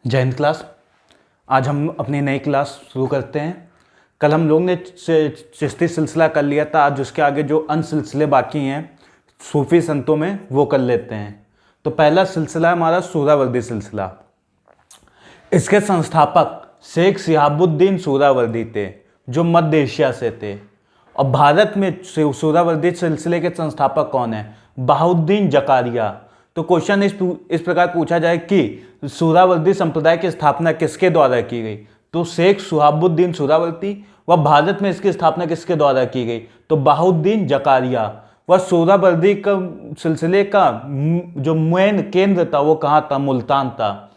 जय हिंद क्लास। आज हम अपनी नई क्लास शुरू करते हैं। कल हम लोग ने चिश्ती सिलसिला कर लिया था। आज उसके आगे जो अन्य सिलसिले बाकी हैं सूफी संतों में वो कर लेते हैं। तो पहला सिलसिला है हमारा सुहरावर्दी सिलसिला। इसके संस्थापक शेख शिहाबुद्दीन सुहरावर्दी थे जो मध्य एशिया से थे। और भारत में सुहरावर्दी सिलसिले के संस्थापक कौन है? बहाउद्दीन जकारिया। तो क्वेश्चन इस प्रकार पूछा जाए कि सुहरावर्दी संप्रदाय की स्थापना किसके द्वारा की गई? तो शेख शिहाबुद्दीन सुहरावर्दी। व भारत में इसकी स्थापना किसके द्वारा की गई? तो बहाउद्दीन जकारिया। वह सुहरावर्दी का सिलसिले का जो मेन केंद्र था वो कहाँ था? मुल्तान था।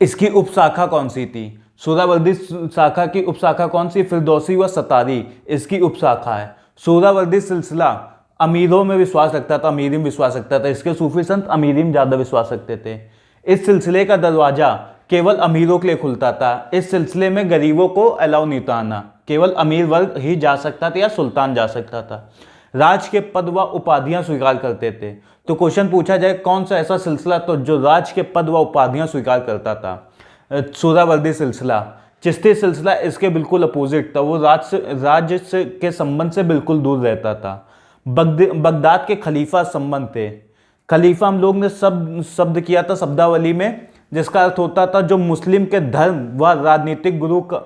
इसकी उपशाखा कौन सी थी? सुहरावर्दी शाखा की उपशाखा कौन सी? फिरदौसी व सतारी इसकी उपशाखा है। सुहरावर्दी सिलसिला अमीरों में विश्वास रखता था, अमीरी में विश्वास रखता था। इसके सूफी संत अमीरी में ज़्यादा विश्वास रखते थे। इस सिलसिले का दरवाजा केवल अमीरों के लिए खुलता था। इस सिलसिले में गरीबों को अलाउ नहीं था आना, केवल अमीर वर्ग ही जा सकता था या सुल्तान जा सकता था। राज के पद व उपाधियां स्वीकार करते थे। तो क्वेश्चन पूछा जाए कौन सा ऐसा सिलसिला तो जो राज के पद व उपाधियां स्वीकार करता था? सुहरावर्दी सिलसिला। चिश्ती सिलसिला इसके बिल्कुल अपोजिट था। वो राज्य के संबंध से बिल्कुल दूर रहता था। बगदाद के खलीफा संबंध थे। खलीफा हम लोग ने शब्द किया था शब्दावली में, जिसका अर्थ होता था जो मुस्लिम के धर्म व राजनीतिक गुरु का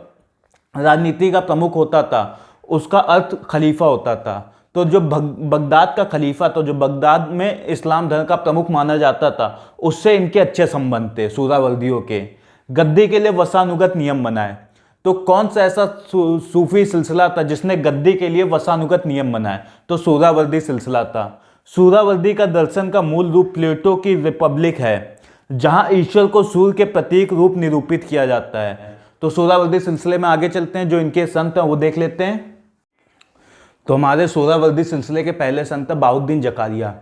राजनीति का प्रमुख होता था, उसका अर्थ खलीफा होता था। तो जो बगदाद का खलीफा तो जो बगदाद में इस्लाम धर्म का प्रमुख माना जाता था, उससे इनके अच्छे संबंध थे सुहरावर्दियों के। गद्दी के लिए वसानुगत नियम बनाए। तो कौन सा ऐसा सूफी सिलसिला था जिसने गद्दी के लिए वसानुगत नियम बनाए? तो सुहरावर्दी सिलसिला था। सुहरावर्दी का दर्शन का मूल रूप प्लेटो की रिपब्लिक है, जहां ईश्वर को सूर्य के प्रतीक रूप निरूपित किया जाता है। तो सुहरावर्दी सिलसिले में आगे चलते हैं, जो इनके संत हैं वो देख लेते हैं। तो हमारे सुहरावर्दी सिलसिले के पहले संत बहाउद्दीन जकारिया।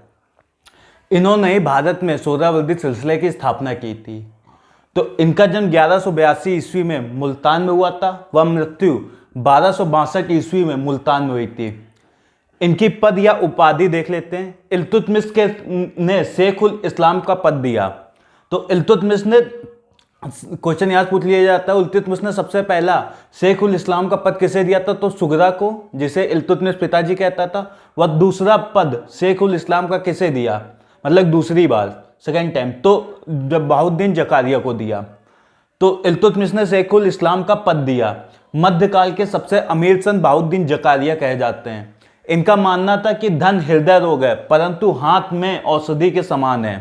इन्होंने ही भारत में सुहरावर्दी सिलसिले की स्थापना की थी। तो इनका जन्म 1182 ईस्वी में मुल्तान में हुआ था। वह मृत्यु 1262 ईस्वी में मुल्तान में हुई थी। इनकी पद या उपाधि देख लेते हैं। इल्तुतमिश ने शेखुल इस्लाम का पद दिया। तो इल्तुतमिश ने क्वेश्चन याद पूछ लिया जाता है, इल्तुतमिश ने सबसे पहला शेखुल इस्लाम का पद किसे दिया था? तो सुगरा को, जिसे इल्तुतमिश पिताजी कहता था। वह दूसरा पद शेखुल इस्लाम का किसे दिया, मतलब दूसरी बार, सेकेंड टाइम? तो जब बहाउद्दीन जकारिया को दिया। तो इल्तुतमिश ने शेखुल इस्लाम का पद दिया। मध्यकाल के सबसे अमीर संत बहाउद्दीन जकारिया कहे जाते हैं। इनका मानना था कि धन हृदय रोग है परंतु हाथ में औषधि के समान है।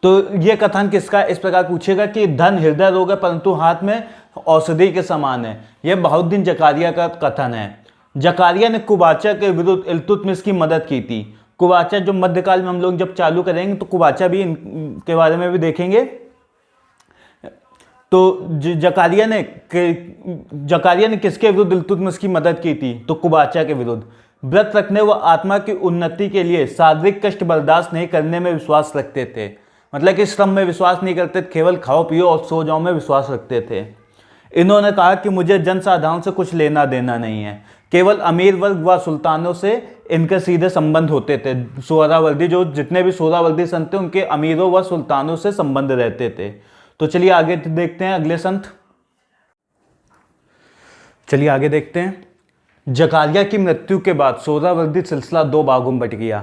तो यह कथन किसका? इस प्रकार पूछेगा कि धन हृदय रोग है परंतु हाथ में औषधि के समान है। यह बहाउद्दीन जकारिया का कथन है। जकारिया ने कुबाचा के विरुद्ध इल्तुतमिश की मदद की थी। कुबाचा जो मध्यकाल में हम लोग जब चालू करेंगे तो कुबाचा भी इनके बारे में भी देखेंगे। तो जकारिया ने किसके विरुद्ध इल्तुतमिश की मदद की थी? तो कुबाचा के विरुद्ध। व्रत रखने व आत्मा की उन्नति के लिए शारीरिक कष्ट बर्दाश्त नहीं करने में विश्वास रखते थे। मतलब कि श्रम में विश्वास नहीं करते, केवल खाओ पियो और सो जाओ में विश्वास रखते थे। इन्होंने कहा कि मुझे जनसाधारण से कुछ लेना देना नहीं है, केवल अमीर वर्ग व सुल्तानों से इनके सीधे संबंध होते थे। सुहरावर्दी जो जितने भी सुहरावर्दी संत थे उनके अमीरों व सुल्तानों से संबंध रहते थे। तो चलिए आगे देखते हैं अगले संत। चलिए आगे देखते हैं। जकारिया की मृत्यु के बाद सुहरावर्दी सिलसिला दो भागों में बट गया।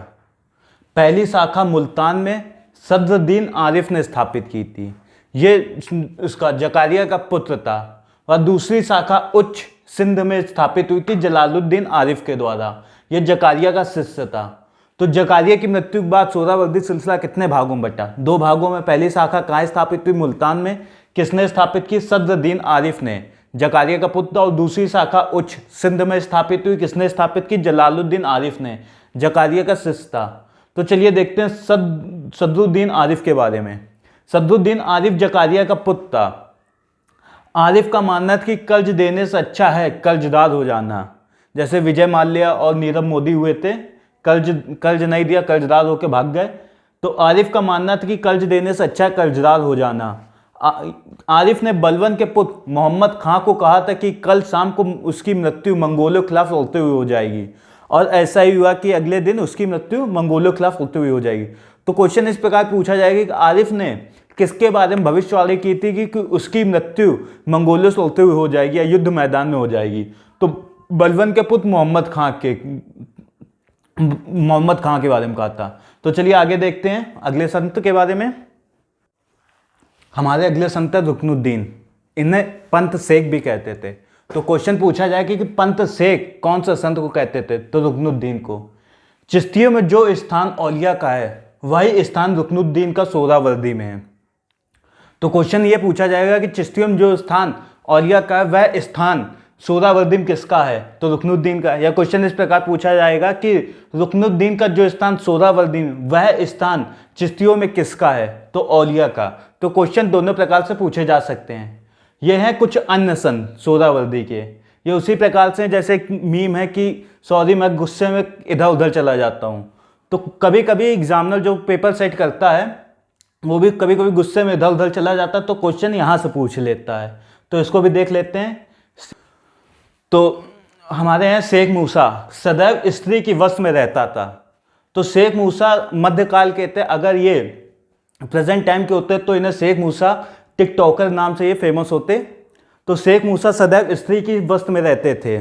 पहली शाखा मुल्तान में सदरुद्दीन आरिफ ने स्थापित की थी। ये इसका जकारिया का पुत्र था। और दूसरी शाखा उच्च सिंध में स्थापित हुई थी जलालुद्दीन आरिफ के द्वारा। यह जकारिया का शिष्य था। तो जकारिया की मृत्यु के बाद सुहरावर्दी सिलसिला कितने भागों में बटा? दो भागों में। पहली शाखा कहाँ स्थापित हुई? मुल्तान में। किसने स्थापित की? सदरुद्दीन आरिफ ने, जकारिया का पुत्र। और दूसरी शाखा उच्च सिंध में स्थापित हुई। किसने स्थापित की? जलालुद्दीन आरिफ ने, जकारिया का शिष्य था। तो चलिए देखते हैं सदरुद्दीन आरिफ के बारे में। सदरुद्दीन आरिफ जकारिया का पुत्र था। आरिफ का मानना था कि कर्ज देने से अच्छा है कर्जदार हो जाना। जैसे विजय माल्या और नीरव मोदी हुए थे, कर्ज नहीं दिया, कर्जदार होकर भाग गए। तो आरिफ का मानना था कि कर्ज देने से अच्छा है कर्जदार हो जाना। आरिफ ने बलवन के पुत्र मोहम्मद खां को कहा था कि कल शाम को उसकी मृत्यु मंगोलों के खिलाफ होते हुए हो जाएगी। और ऐसा ही हुआ कि अगले दिन उसकी मृत्यु मंगोलों के खिलाफ होते हुए हो जाएगी। तो क्वेश्चन इस प्रकार पूछा जाएगा कि आरिफ ने किसके बारे में भविष्यवाणी की थी कि उसकी मृत्यु मंगोलों से होते हुए हो जाएगी या युद्ध मैदान में हो जाएगी? तो बलबन के पुत्र मोहम्मद खां के बारे में कहा था। तो चलिए आगे देखते हैं अगले संत के बारे में। हमारे अगले संत है रुकनुद्दीन, इन्हें पंत शेख भी कहते थे। तो क्वेश्चन पूछा जाए कि पंत शेख कौन सा संत को कहते थे? तो रुकनुद्दीन को। चिश्तियों में जो स्थान औलिया का है वही स्थान रुकनुद्दीन का सोहरावर्दी में है। तो क्वेश्चन ये पूछा जाएगा कि चिश्तियों में जो स्थान औलिया का है वह स्थान सोहरावर्दी में किसका है? तो रुकनुद्दीन का है। या क्वेश्चन इस प्रकार पूछा जाएगा कि रुकनुद्दीन का जो स्थान सोहरावर्दी में वह स्थान चिश्तियों में किसका है? तो औलिया का। तो क्वेश्चन दोनों प्रकार से पूछे जा सकते हैं। ये हैं कुछ अन्य संत सोहरावर्दी के। ये उसी प्रकार से जैसे एक मीम है कि सॉरी मैं गुस्से में इधर उधर चला जाता हूँ। तो कभी कभी एग्जामिनर जो पेपर सेट करता है वो भी कभी कभी गुस्से में इधर उधर चला जाता है, तो क्वेश्चन यहाँ से पूछ लेता है। तो इसको भी देख लेते हैं। तो हमारे यहाँ शेख मूसा सदैव स्त्री की वश में रहता था। तो शेख मूसा मध्यकाल के थे। अगर ये प्रेजेंट टाइम के होते तो इन्हें शेख मूसा टिकटॉकर नाम से ये फेमस होते। तो शेख मूसा सदैव स्त्री की वश में रहते थे।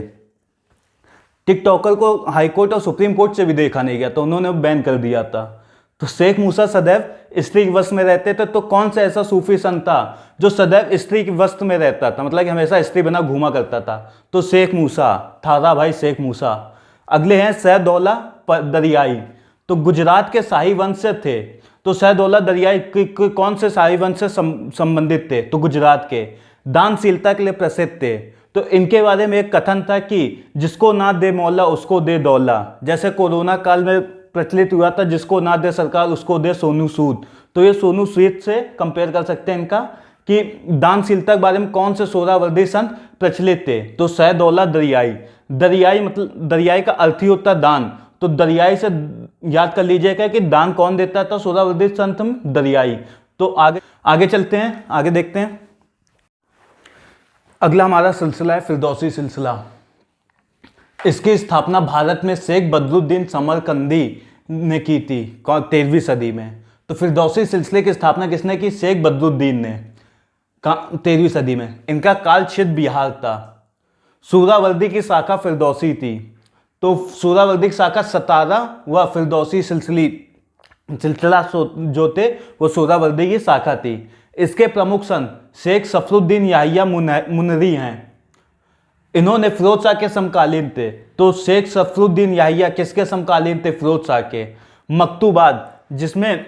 टिकटॉकर को हाईकोर्ट और सुप्रीम कोर्ट से भी देखा नहीं गया, तो उन्होंने बैन कर दिया था। तो शेख मूसा सदैव स्त्री के वश में रहते थे। तो कौन सा ऐसा सूफी संत था जो सदैव स्त्री के वश में रहता था, मतलब कि हमेशा स्त्री बना घूमा करता था? तो शेख मूसा था भाई, शेख मूसा। अगले हैं सैदौला दरियाई। तो गुजरात के शाही वंश से थे। तो सैदौला दरियाई कौन से शाही वंश से संबंधित थे? तो गुजरात के। दानशीलता के लिए प्रसिद्ध थे। तो इनके बारे में एक कथन था कि जिसको ना दे मौला उसको दे दौला। जैसे कोरोना काल में प्रचलित हुआ था जिसको ना दे सरकार उसको दे सोनू सूद। तो ये सोनू सूद से कंपेयर कर सकते हैं इनका कि दानशीलता के बारे में कौन से सोहरावर्दी संत प्रचलित थे? तो सैदौला दरियाई। दरियाई मतलब दरियाई का अर्थ ही होता है दान। तो दरियाई से याद कर लीजिएगा कि दान कौन देता था सोहरावर्दी संत में? दरियाई। तो आगे चलते हैं, आगे देखते हैं। अगला हमारा सिलसिला है फिरदौसी सिलसिला। इसकी स्थापना भारत में शेख बदरुद्दीन समरकंदी ने की थी 13वीं सदी में। तो फिरदौसी सिलसिले की स्थापना किसने की? शेख बदरुद्दीन ने 13वीं सदी में। इनका काल क्षेत्र बिहार था। सूरावर्दी की शाखा फिरदौसी थी। तो सूरावर्दी की शाखा 17 व फिरदौसी सिलसिला जो थे वो सूरावर्दी की शाखा थी। इसके प्रमुख संत शेख सफरुद्दीन याहिया मुनरी हैं। इन्होंने फिरोज शाह के समकालीन थे। तो शेख सफरुद्दीन याहिया किसके समकालीन थे? फिरोज शाह के। मकतूबात, जिसमें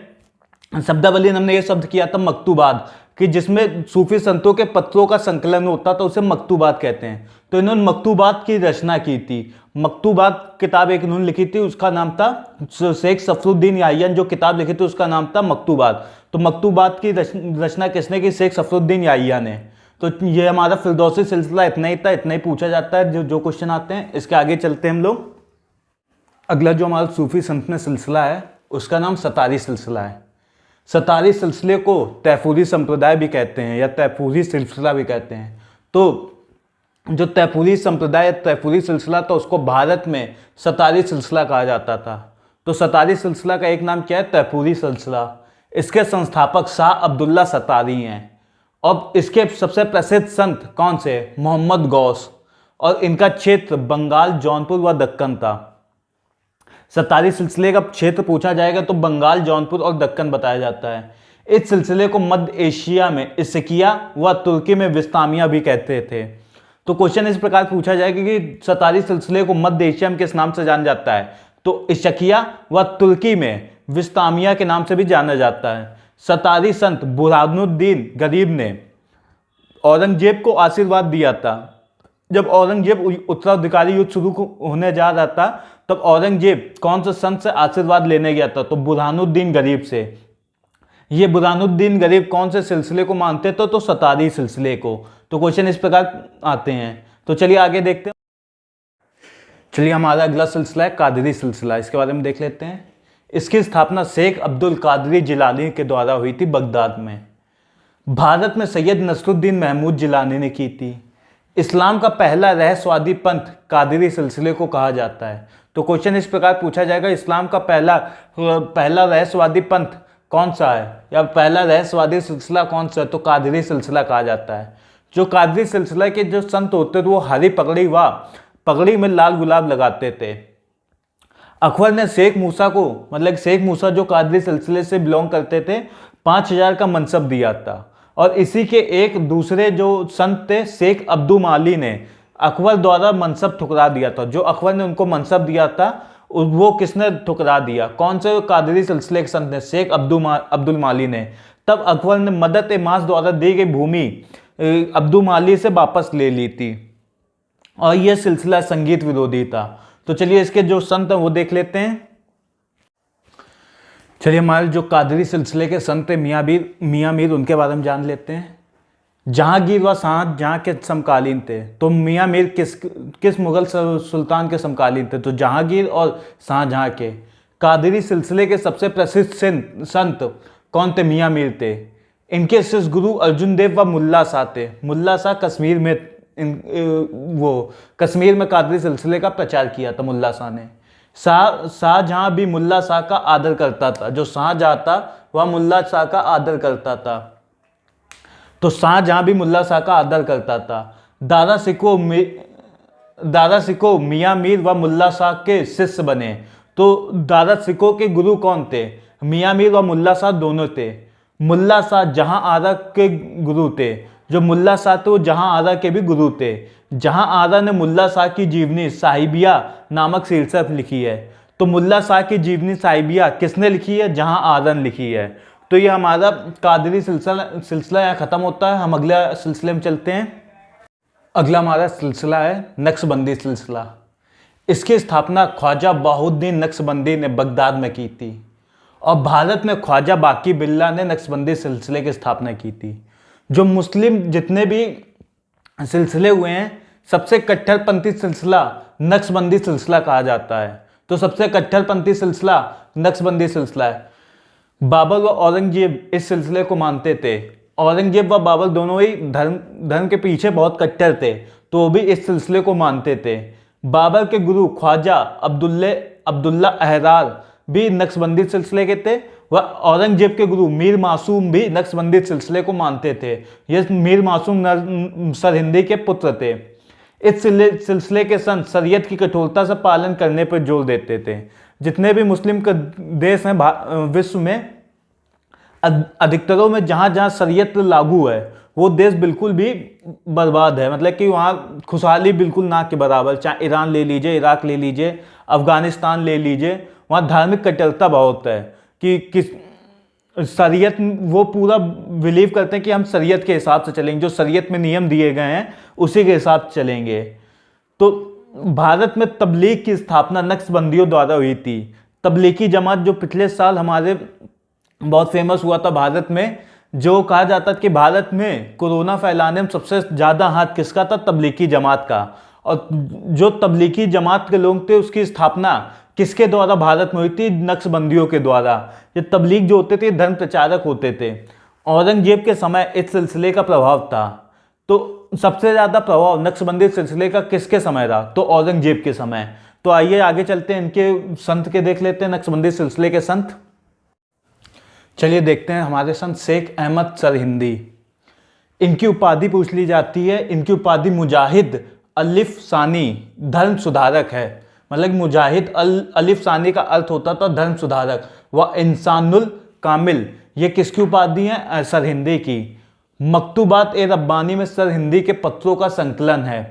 शब्दावली ने हमने ये शब्द किया था मकतूबात, कि जिसमें सूफी संतों के पत्रों का संकलन होता तो उसे मकतूबात कहते हैं। तो इन्होंने मकतूबात की रचना की थी। मकतूबात किताब एक इन्होंने लिखी थी, उसका नाम था शेख सफरुद्दीन याहिया ने जो किताब लिखी थी उसका नाम था मकतूबात। तो मकतूबात की रचना किसने की? शेख सफरुद्दीन याहिया ने। तो ये हमारा फिरदौसी सिलसिला इतना ही था, इतना ही पूछा जाता है जो क्वेश्चन आते हैं। इसके आगे चलते हैं हम लोग। अगला जो हमारा सूफी संत में सिलसिला है उसका नाम सतारी सिलसिला है। सतारी सिलसिले को तैफूरी संप्रदाय भी कहते हैं या तैफूरी सिलसिला भी कहते हैं। तो जो तैफूरी संप्रदाय तैफूरी सिलसिला था उसको भारत में सतारी सिलसिला कहा जाता था। तो सतारी सिलसिला का एक नाम क्या है? तैफूरी सिलसिला। इसके संस्थापक शाह अब्दुल्ला सतारी हैं। और इसके सबसे प्रसिद्ध संत कौन से? मोहम्मद गौस। और इनका क्षेत्र बंगाल, जौनपुर व दक्कन था। सतारी सिलसिले का क्षेत्र पूछा जाएगा तो बंगाल, जौनपुर और दक्कन बताया जाता है। इस सिलसिले को मध्य एशिया में इस्किया व तुर्की में विस्तामिया भी कहते थे। तो क्वेश्चन इस प्रकार पूछा जाएगा कि सतारी सिलसिले को मध्य एशिया में किस नाम से जाना जाता है? तो इस्किया व तुर्की में विस्तामिया के नाम से भी जाना जाता है। सतारी संत बुरहानुद्दीन गरीब ने औरंगजेब को आशीर्वाद दिया था। जब औरंगजेब उत्तराधिकारी युद्ध शुरू होने जा रहा था तब औरंगजेब कौन से संत से आशीर्वाद लेने गया था? तो बुरहानुद्दीन गरीब से। ये बुरहानुद्दीन गरीब कौन से सिलसिले को मानते थे? तो सतारी सिलसिले को। तो क्वेश्चन इस प्रकार आते हैं। तो चलिए आगे देखते हैं। चलिए हमारा अगला सिलसिला है कादरी सिलसिला। इसके बारे में देख लेते हैं। इसकी स्थापना शेख अब्दुल कादरी जिलानी के द्वारा हुई थी बगदाद में। भारत में सैयद नसरुद्दीन महमूद जिलानी ने की थी। इस्लाम का पहला रहस्यवादी पंथ कादरी सिलसिले को कहा जाता है। तो क्वेश्चन इस प्रकार पूछा जाएगा, इस्लाम का पहला रहस्यवादी पंथ कौन सा है, या पहला रहस्यवादी सिलसिला कौन सा है, तो कादरी सिलसिला कहा जाता है। जो कादरी सिलसिला के जो संत होते थे वो हरी पगड़ी व पगड़ी में लाल गुलाब लगाते थे। अकबर ने शेख मूसा को, मतलब शेख मूसा जो कादरी सिलसिले से बिलोंग करते थे, 5,000 का मनसब दिया था। और इसी के एक दूसरे जो संत थे शेख अब्दुल माली ने अकबर द्वारा मनसब ठुकरा दिया था। जो अकबर ने उनको मनसब दिया था वो किसने ठुकरा दिया, कौन से कादरी सिलसिले के संत ने, शेख अब्दुल माली ने। तब अकबर ने मदद ए मास द्वारा दी गई भूमि अब्दुल माली से वापस ले ली थी, और यह सिलसिला संगीत विरोधी था। तो चलिए इसके जो संत हैं वो देख लेते हैं। चलिए हमारे जो कादरी सिलसिले के संत थे मियाँ मीर, उनके बारे में जान लेते हैं। जहांगीर व शाहजहां के समकालीन थे। तो मियाँ मीर किस मुगल सुल्तान के समकालीन थे, तो जहांगीर और शाहजहां के। कादरी सिलसिले के सबसे प्रसिद्ध संत कौन थे, मियाँ मीर थे। इनके शिष्य गुरु अर्जुन देव व मुल्ला शाह थे। मुल्ला शाह कश्मीर में कश्मीर में कादरी सिलसिले का प्रचार किया था मुल्ला शाह ने। शाहजहां भी मुल्ला शाह का आदर करता था। जो शाहजहां था वह मुल्ला शाह का आदर करता था। तो शाहजहां भी मुल्ला शाह का आदर करता था। दारा सिको मियाँ मीर व मुल्ला शाह के शिष्य बने। तो दारा सिको के गुरु कौन थे, मियाँ मीर व मुल्ला शाह दोनों थे। मुल्ला शाह जहां आरा के गुरु थे। जो मुल्ला शाह थे वो जहां आरा के भी गुरु थे। जहां आरा ने मुल्ला शाह की जीवनी साहिबिया नामक शीर्षक लिखी है। तो मुल्ला शाह की जीवनी साहिबिया किसने लिखी है, जहां आरा ने लिखी है। तो ये हमारा कादरी सिलसिला यहाँ ख़त्म होता है। हम अगले सिलसिले में चलते हैं। अगला हमारा सिलसिला है नक्शबंदी सिलसिला। इसकी स्थापना ख्वाजा बहाउद्दीन नक्शबंदी ने बगदाद में की थी, और भारत में ख्वाजा बाकी बिल्ला ने नक्शबंदी सिलसिले की स्थापना की थी। जो मुस्लिम जितने भी सिलसिले हुए हैं, सबसे कट्टरपंथी सिलसिला नक्शबंदी सिलसिला कहा जाता है। तो सबसे कट्टरपंथी सिलसिला नक्शबंदी सिलसिला है। बाबर व औरंगजेब इस सिलसिले को मानते थे। औरंगजेब व बाबर दोनों ही धर्म के पीछे बहुत कट्टर थे, तो वो भी इस सिलसिले को मानते थे। बाबर के गुरु ख्वाजा अब्दुल्ला अहरार भी नक्शबंदी सिलसिले के थे। वह औरंगजेब के गुरु मीर मासूम भी नक्शबंदी सिलसिले को मानते थे। ये मीर मासूम सरहिंदी के पुत्र थे। इस सिलसिले के संत शरीयत की कठोरता से पालन करने पर जोर देते थे। जितने भी मुस्लिम देश हैं विश्व में, अधिकतरों में जहाँ जहाँ शरीयत लागू है वो देश बिल्कुल भी बर्बाद है। मतलब कि वहाँ खुशहाली बिल्कुल ना के बराबर। चाहे ईरान ले लीजिए, इराक ले लीजिए, अफगानिस्तान ले लीजिए, वहाँ धार्मिक कट्टरता बहुत है कि किस शरीयत, वो पूरा बिलीव करते हैं कि हम शरीयत के हिसाब से चलेंगे, जो शरीयत में नियम दिए गए हैं उसी के हिसाब से चलेंगे। तो भारत में तबलीग की स्थापना नक्शबंदियों द्वारा हुई थी। तबलीगी जमात जो पिछले साल हमारे बहुत फेमस हुआ था भारत में, जो कहा जाता था कि भारत में कोरोना फैलाने में सबसे ज़्यादा हाथ किसका था, तबलीगी जमात का। और जो तबलीगी जमात के लोग थे उसकी स्थापना किसके द्वारा भारत में हुई थी, नक्शबंदियों के द्वारा। ये तबलीग जो होते थे धर्म प्रचारक होते थे। औरंगजेब के समय इस सिलसिले का प्रभाव था। तो सबसे ज़्यादा प्रभाव नक्शबंदी सिलसिले का किसके समय रहा, तो औरंगजेब के समय। तो आइए आगे चलते हैं, इनके संत के देख लेते हैं, नक्शबंदी सिलसिले के संत। चलिए देखते हैं हमारे संत शेख अहमद सरहिंदी। इनकी उपाधि पूछ ली जाती है। इनकी उपाधि मुजाहिद अलिफ सानी धर्म सुधारक है। मतलब मुजाहिद अलिफ सानी का अर्थ होता था धर्म सुधारक। व इंसानुल कामिल, ये किसकी उपाधि है, सरहिंदी की। मकतूबात ए रब्बानी में सरहिंदी के पत्रों का संकलन है।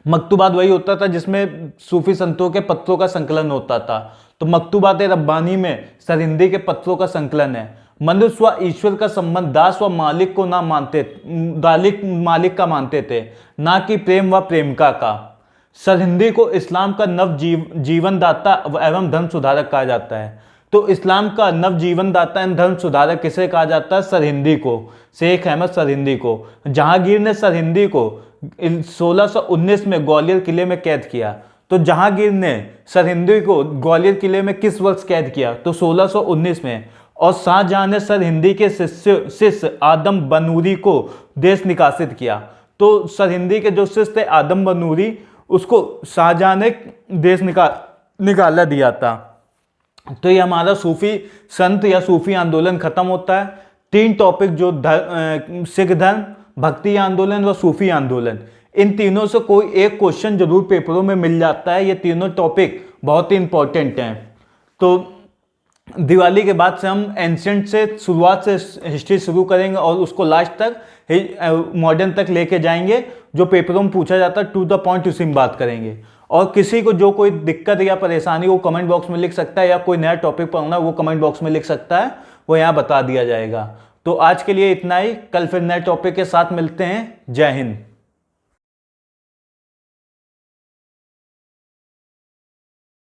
मकतूबात वही होता था जिसमें सूफी संतों के पत्रों का संकलन होता था। तो मकतूबात ए रब्बानी में सरहिंदी के पत्रों का संकलन है। मनुष्य व ईश्वर का संबंध दास व मालिक को ना मानते, मालिक का मानते थे, ना कि प्रेम व प्रेमिका का। सरहिंदी को इस्लाम का नव जीवन दाता एवं धर्म सुधारक कहा जाता है। तो इस्लाम का नव जीवन दाता एवं धर्म सुधारक किसे कहा जाता है, सरहिंदी को, शेख अहमद सरहिंदी को। जहांगीर ने सरहिंदी को 1619 में ग्वालियर किले में कैद किया। तो जहांगीर ने सरहिंदी को ग्वालियर किले में किस वर्ष कैद किया, तो 1619 में। और शाहजहां ने सरहिंदी के शिष्य आदम बनूरी को देश निकासित किया। तो सरहिंदी के जो शिष्य थे आदम बनूरी, उसको शाहजहां ने देश निकाला दिया था। तो ये हमारा सूफी संत या सूफी आंदोलन खत्म होता है। 3 टॉपिक जो सिख धर्म, भक्ति आंदोलन व सूफी आंदोलन, इन तीनों से कोई एक क्वेश्चन जरूर पेपरों में मिल जाता है। ये तीनों टॉपिक बहुत ही इंपॉर्टेंट हैं। तो दिवाली के बाद से हम एंशिएंट से शुरुआत से हिस्ट्री शुरू करेंगे और उसको लास्ट तक मॉडर्न तक लेके जाएंगे। जो पेपरों में पूछा जाता है टू द पॉइंट उसी में बात करेंगे। और किसी को जो कोई दिक्कत या परेशानी वो कमेंट बॉक्स में लिख सकता है, या कोई नया टॉपिक पढ़ना वो कमेंट बॉक्स में लिख सकता है, वो यहाँ बता दिया जाएगा। तो आज के लिए इतना ही, कल फिर नए टॉपिक के साथ मिलते हैं। जय हिंद।